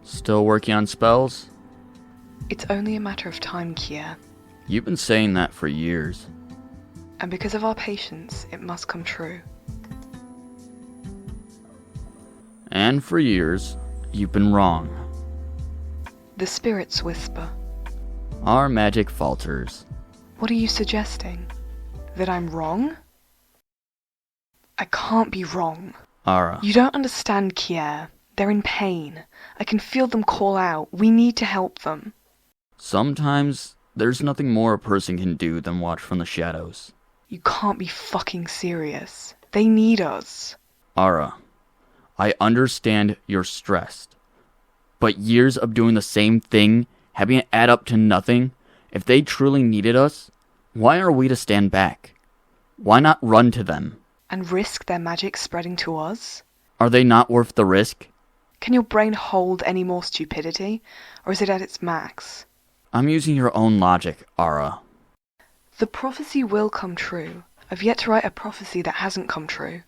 Still working on spells? It's only a matter of time, Keir. You've been saying that for years. And because of our patience, it must come true. And for years, you've been wrong. The spirits whisper. Our magic falters. What are you suggesting? That I'm wrong? I can't be wrong. Ara. You don't understand, Keir. They're in pain. I can feel them call out. We need to help them. Sometimes, there's nothing more a person can do than watch from the shadows. You can't be fucking serious. They need us. Ara, I understand you're stressed. But years of doing the same thing, having it add up to nothing, if they truly needed us, why are we to stand back? Why not run to them? And risk their magic spreading to us? Are they not worth the risk? Can your brain hold any more stupidity? Or is it at its max? I'm using your own logic, Ara. The prophecy will come true. I've yet to write a prophecy that hasn't come true.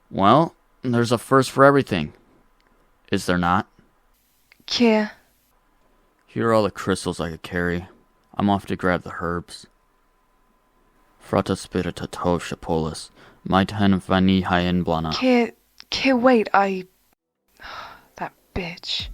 Well, there's a first for everything. Is there not? Keir. Here are all the crystals I could carry. I'm off to grab the herbs. Frata spirita to shapolis, my ten vani hyen blana. Keir, wait, that bitch.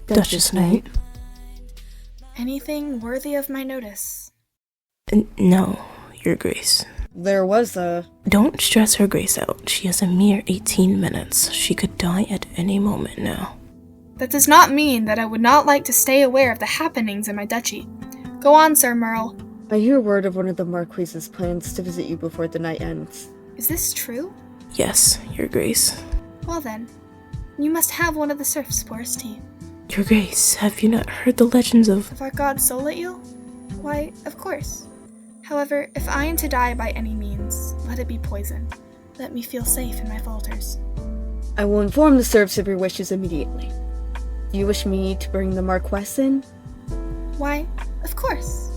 Duchess Knight? Anything worthy of my notice? No, Your Grace. There was a... Don't stress Her Grace out. She has a mere 18 minutes. She could die at any moment now. That does not mean that I would not like to stay aware of the happenings in my duchy. Go on, Sir Merle. I hear word of one of the Marquise's plans to visit you before the night ends. Is this true? Yes, Your Grace. Well then, you must have one of the serfs pour us tea. Your Grace, have you not heard the legends of... Of our god Soliel? Why, of course. However, if I am to die by any means, let it be poison. Let me feel safe in my falters. I will inform the serfs of your wishes immediately. Do you wish me to bring the Marquess in? Why, of course.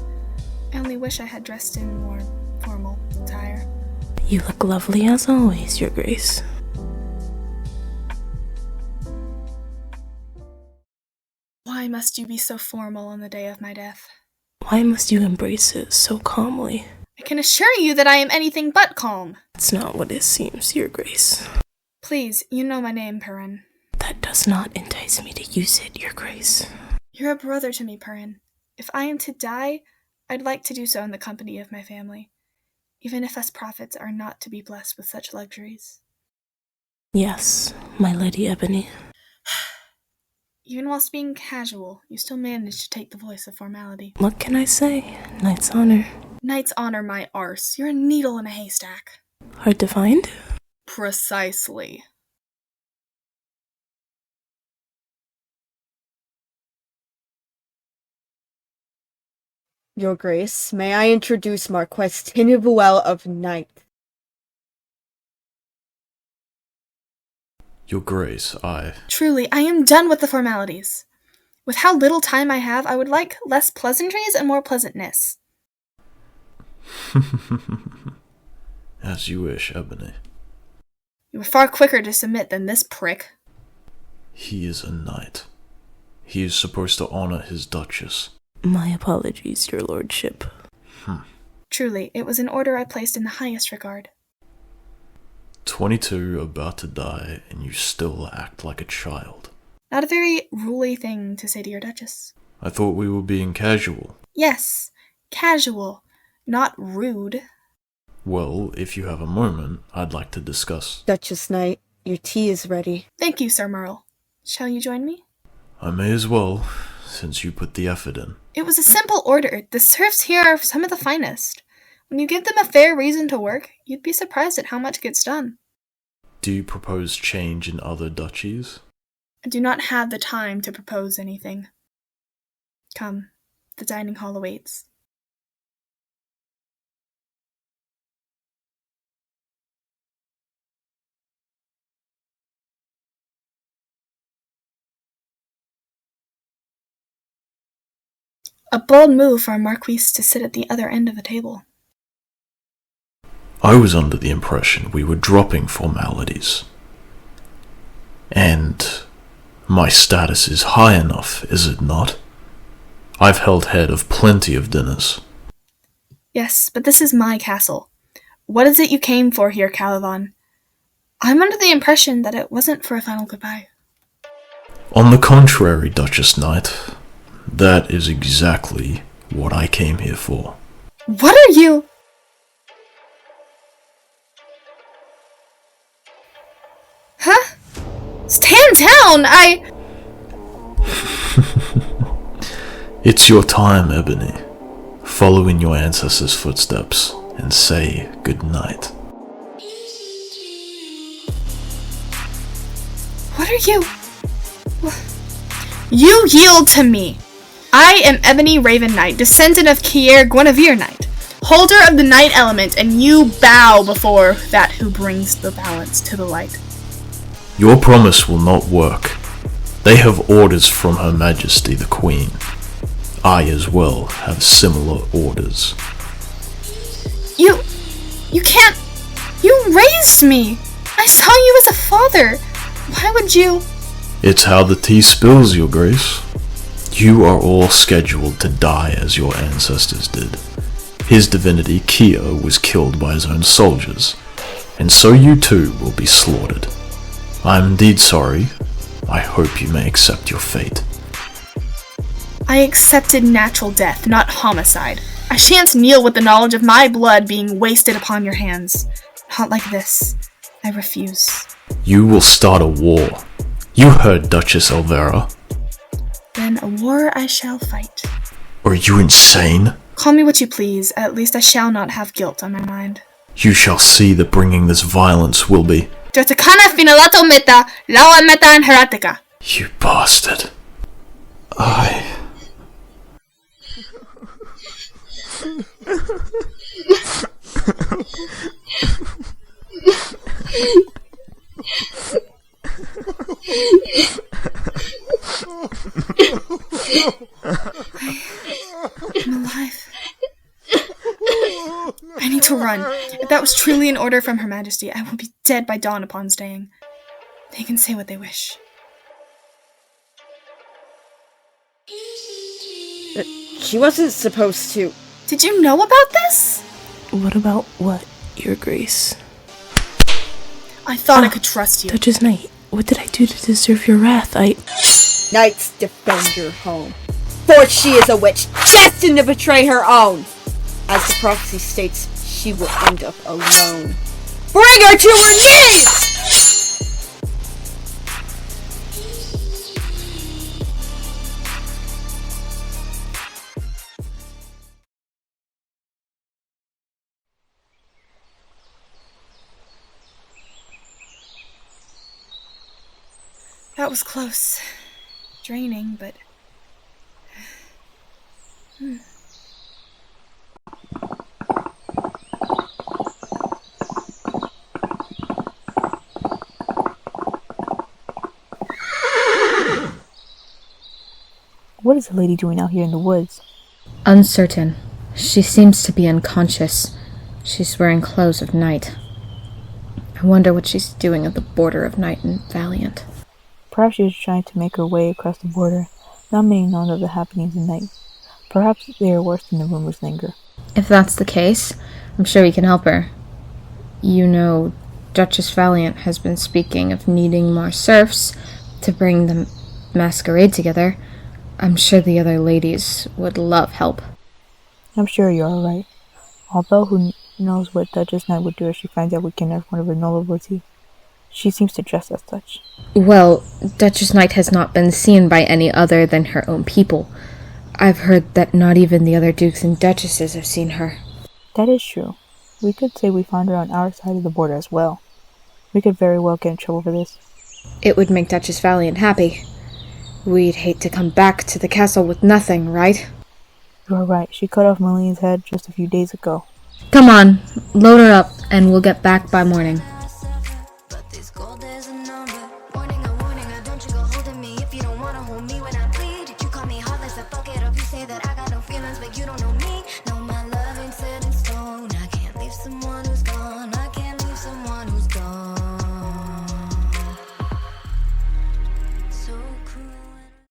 I only wish I had dressed in more formal attire. You look lovely as always, Your Grace. Why must you be so formal on the day of my death? Why must you embrace it so calmly? I can assure you that I am anything but calm. It's not what it seems, Your Grace. Please, you know my name, Perran. That does not entice me to use it, Your Grace. You're a brother to me, Perran. If I am to die, I'd like to do so in the company of my family, even if us prophets are not to be blessed with such luxuries. Yes, my Lady Ebony. Even whilst being casual, you still manage to take the voice of formality. What can I say? Knight's honor. Knight's honor my arse. You're a needle in a haystack. Hard to find? Precisely. Your Grace, may I introduce Marquess Tinubuel of Knight? Your Grace, Truly, I am done with the formalities. With how little time I have, I would like less pleasantries and more pleasantness. As you wish, Ebony. You were far quicker to submit than this prick. He is a knight. He is supposed to honor his duchess. My apologies, Your Lordship. Truly, it was an order I placed in the highest regard. 22, about to die, and you still act like a child. Not a very ruly thing to say to your duchess. I thought we were being casual. Yes, casual, not rude. Well, if you have a moment, I'd like to discuss. Duchess Knight, your tea is ready. Thank you, Sir Merle. Shall you join me? I may as well, since you put the effort in. It was a simple order. The serfs here are some of the finest. When you give them a fair reason to work, you'd be surprised at how much gets done. Do you propose change in other duchies? I do not have the time to propose anything. Come, the dining hall awaits. A bold move for a marquis to sit at the other end of the table. I was under the impression we were dropping formalities. And my status is high enough, is it not? I've held head of plenty of dinners. Yes, but this is my castle. What is it you came for here, Calivan? I'm under the impression that it wasn't for a final goodbye. On the contrary, Duchess Knight, that is exactly what I came here for. What are you? Huh? Stand down! It's your time, Ebony. Follow in your ancestors' footsteps and say goodnight. What are you? You yield to me! I am Ebony Raven Knight, descendant of Keir Guinevere Knight, holder of the night element, and you bow before that who brings the balance to the light. Your promise will not work. They have orders from Her Majesty the Queen. I as well have similar orders. You can't... You raised me! I saw you as a father! Why would you... It's how the tea spills, Your Grace. You are all scheduled to die as your ancestors did. His divinity, Keir, was killed by his own soldiers, and so you too will be slaughtered. I am indeed sorry. I hope you may accept your fate. I accepted natural death, not homicide. I shan't kneel with the knowledge of my blood being wasted upon your hands. Not like this. I refuse. You will start a war. You heard Duchess Elvera. Then a war I shall fight. Are you insane? Call me what you please, at least I shall not have guilt on my mind. You shall see that bringing this violence will be... Jotakana finalato meta, lawa meta and heratica. You bastard. I'm alive. I need to run. If that was truly an order from Her Majesty, I will be dead by dawn upon staying. They can say what they wish. She wasn't supposed to. Did you know about this? What about what, Your Grace? I thought I could trust you. Duchess Knight, what did I do to deserve your wrath? Knights, defend your home. For she is a witch, destined to betray her own. As the prophecy states, she will end up alone. Bring her to her knees! That was close. Draining, but... What is the lady doing out here in the woods? Uncertain. She seems to be unconscious. She's wearing clothes of night. I wonder what she's doing at the border of night and Valiant. Perhaps she is trying to make her way across the border, not making known of the happenings at night. Perhaps they are worse than the rumors linger. If that's the case, I'm sure we can help her. You know, Duchess Valiant has been speaking of needing more serfs to bring the masquerade together. I'm sure the other ladies would love help. I'm sure you're alright. Although who Who knows what Duchess Knight would do if she finds out we kidnapped one of her nobility. She seems to dress as such. Well, Duchess Knight has not been seen by any other than her own people. I've heard that not even the other dukes and duchesses have seen her. That is true. We could say we found her on our side of the border as well. We could very well get in trouble for this. It would make Duchess Valiant happy. We'd hate to come back to the castle with nothing, right? You are right. She cut off Maline's head just a few days ago. Come on, load her up, and we'll get back by morning.